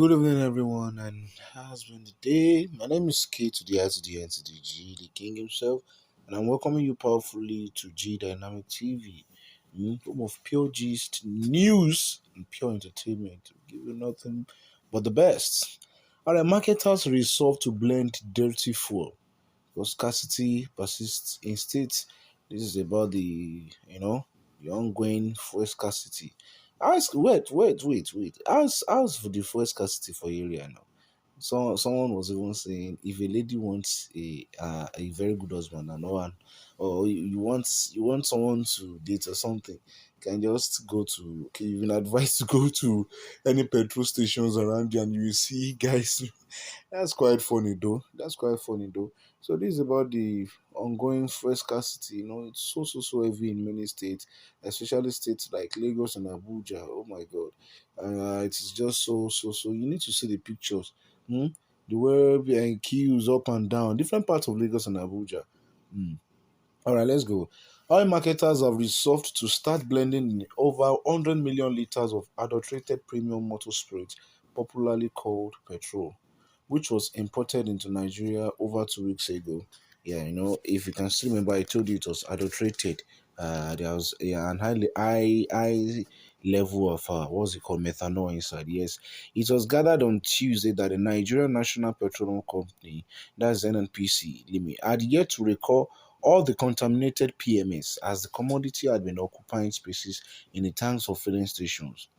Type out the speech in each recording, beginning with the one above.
Good evening, everyone, and how's been the day? My name is K to the I to the N to the G, the King himself, and I'm welcoming you powerfully to G Dynamic TV, home of pure gist, news, and pure entertainment. We give you nothing but the best. All right, marketers resolve to blend dirty fuel because scarcity persists in states. This is about the ongoing fuel scarcity. Ask wait. How's for the fuel scarcity for area now? Someone was even saying if a lady wants a very good husband and no one, or you want someone to date or something, can just go to, okay, you've been advised to go to any petrol stations around you and you will see guys. That's quite funny though. That's quite funny though. So this is about the ongoing fuel scarcity. It's so heavy in many states, especially states like Lagos and Abuja. Oh my God, it is just so. You need to see the pictures. Hmm? The way being queues up and down, different parts of Lagos and Abuja. Hmm. All right, let's go. Oil marketers have resolved to start blending in over 100 million liters of adulterated premium motor spirit, popularly called petrol, which was imported into Nigeria over 2 weeks ago. Yeah, if you can still remember, I told you it was adulterated. There was an high level of what's it called, methanol inside. Yes, it was gathered on Tuesday that the Nigerian National Petroleum Company, that's NNPC Limited, had yet to recall all the contaminated PMS as the commodity had been occupying spaces in the tanks of filling stations.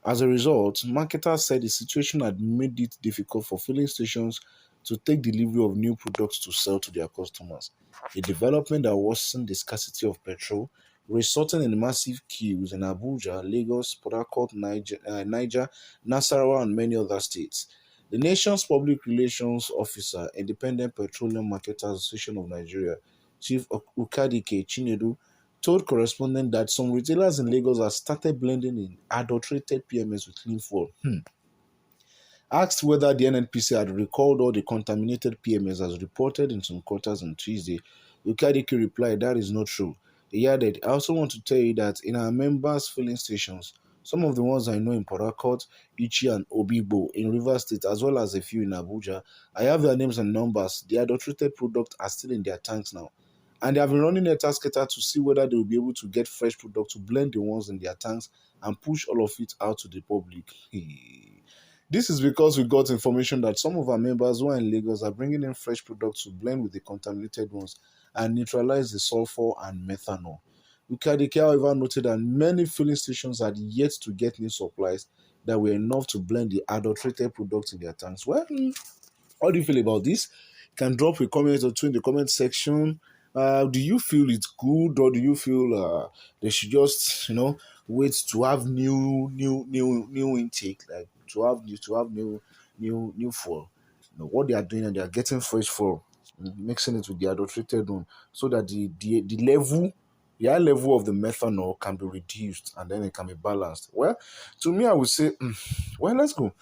As a result, marketers said the situation had made it difficult for filling stations to take delivery of new products to sell to their customers, a development that worsened the scarcity of petrol, resulting in massive queues in Abuja, Lagos, Port Harcourt, Niger, Nasarawa, and many other states. The nation's public relations officer, Independent Petroleum Marketers Association of Nigeria, Chief Ukadike Chinedu, told correspondents that some retailers in Lagos have started blending in adulterated PMS with clean fuel. Asked whether the NNPC had recalled all the contaminated PMS as reported in some quarters on Tuesday, Ukadiki replied, "That is not true." He added, "I also want to tell you that in our members' filling stations, some of the ones I know in Port Harcourt, Ichi, and Obibo in Rivers State, as well as a few in Abuja, I have their names and numbers. The adulterated products are still in their tanks now. And they have been running a tasketa to see whether they will be able to get fresh product to blend the ones in their tanks and push all of it out to the public." This is because we got information that some of our members who are in Lagos are bringing in fresh products to blend with the contaminated ones and neutralize the sulfur and methanol. Ukadike, however, noted that many filling stations had yet to get new supplies that were enough to blend the adulterated products in their tanks. Well, how do you feel about this? Can drop a comment or two in the comment section. Do you feel it's good, or do you feel they should just wait to have new intake, like to have new fuel? What they are doing, and they are getting fresh fuel, mixing it with the adulterated one, so that the high level of the methanol can be reduced and then it can be balanced. Well, to me, I would say, well, let's go.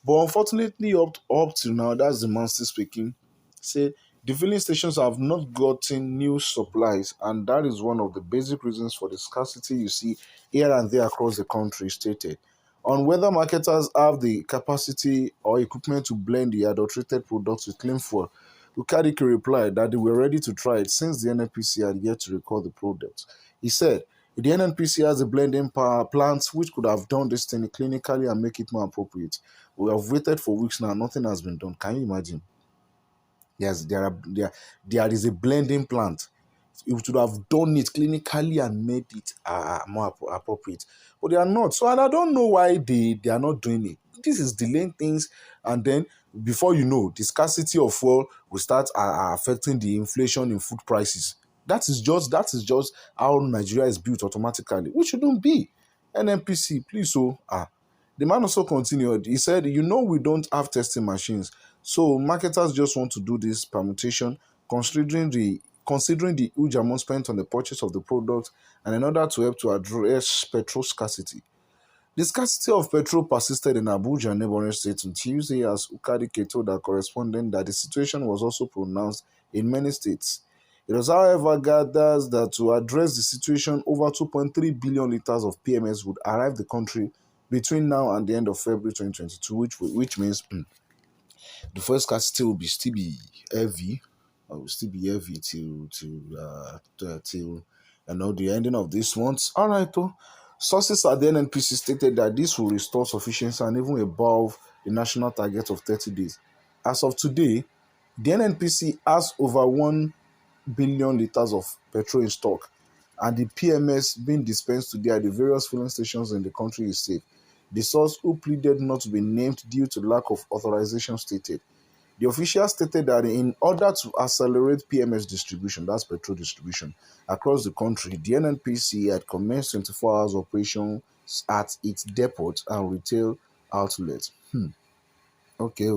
But unfortunately, up till now, that's the man still speaking, say the filling stations have not gotten new supplies, and that is one of the basic reasons for the scarcity you see here and there across the country, stated. On whether marketers have the capacity or equipment to blend the adulterated products with clean fuel, Ukadiki replied that they were ready to try it since the NNPC had yet to recall the product. He said, "The NNPC has a blending power plant which could have done this thing clinically and make it more appropriate. We have waited for weeks now, nothing has been done." Can you imagine? Yes, there is a blending plant. You should have done it clinically and made it more appropriate. But they are not. So, and I don't know why they are not doing it. This is delaying things, and then before you know, the scarcity of fuel will start affecting the inflation in food prices. That is just how Nigeria is built automatically, which shouldn't be. NNPC, please. The man also continued. He said, we don't have testing machines, so marketers just want to do this permutation, considering the huge amount spent on the purchase of the product, and in order to help to address petrol scarcity. The scarcity of petrol persisted in Abuja and neighboring states on Tuesday, as Ukadike told our correspondent that the situation was also pronounced in many states. It was, however, gathered that to address the situation, over 2.3 billion liters of PMS would arrive the country between now and the end of February 2022, which means the first scarcity will be still be heavy, will still be heavy till the ending of this month. All right, though. Sources at the NNPC stated that this will restore sufficiency and even above the national target of 30 days. As of today, the NNPC has over 1 billion liters of petrol in stock, and the PMS being dispensed today at the various filling stations in the country is safe. The source, who pleaded not to be named due to lack of authorization, stated. The official stated that in order to accelerate PMS distribution, that's petrol distribution, across the country, the NNPC had commenced 24 hours operations at its depot and retail outlets. Okay.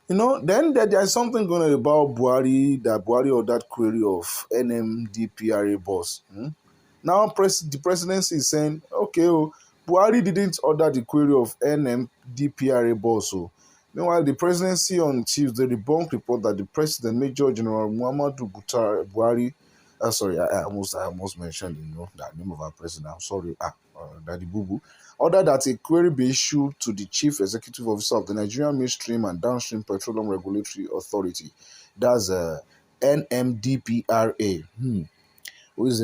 Then there is something going on about Buhari, that Buhari ordered query of NMDPRA boss. Now, the presidency is saying, okay, Buhari didn't order the query of NMDPRA boss. Meanwhile, the presidency on Tuesday debunked report that the president, Major General Muhammadu Buhari, sorry, I almost mentioned, the name of our president. I'm sorry, Daddy Boo Boo. Ordered that a query be issued to the Chief Executive Officer of the Nigerian Midstream and Downstream Petroleum Regulatory Authority, that's NMDPRA. Who is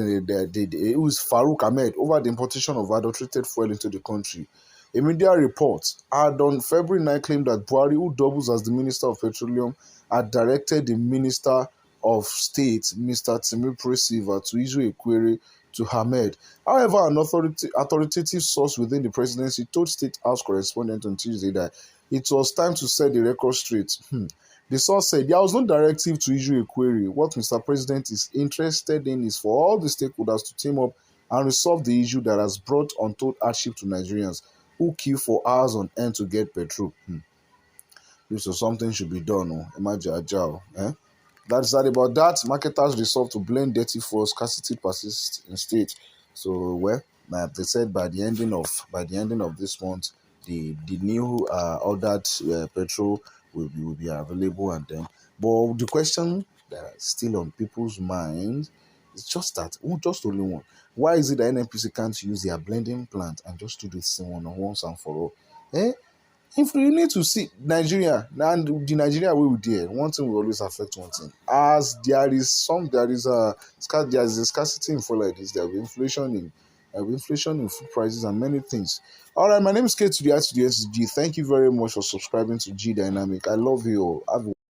Farouk Ahmed, over the importation of adulterated fuel into the country. A media report had on February 9 claimed that Buhari, who doubles as the Minister of Petroleum, had directed the Minister of State, Mr. Timipre Silva, to issue a query to Ahmed. However, an authoritative source within the presidency told State House correspondent on Tuesday that it was time to set the record straight. The source said there was no directive to issue a query. What Mr. President is interested in is for all the stakeholders to team up and resolve the issue that has brought untold hardship to Nigerians who queue for hours on end to get petrol. So something should be done. Imagine a job. That's that about that. Marketers resolved to blend dirty fuel. Scarcity persists in state. So they said by the ending of this month, the new ordered petrol will be available, and then. But the question that is still on people's minds is just that, just only one. Why is it that NNPC can't use their blending plant and just do this thing once and for all? If you need to see Nigeria and the Nigeria we will there, one thing will always affect one thing. As there is a scarcity in fuel like this, there will be inflation in food prices and many things. All right, my name is K to the I to the SG. Thank you very much for subscribing to G Dynamic. I love you all.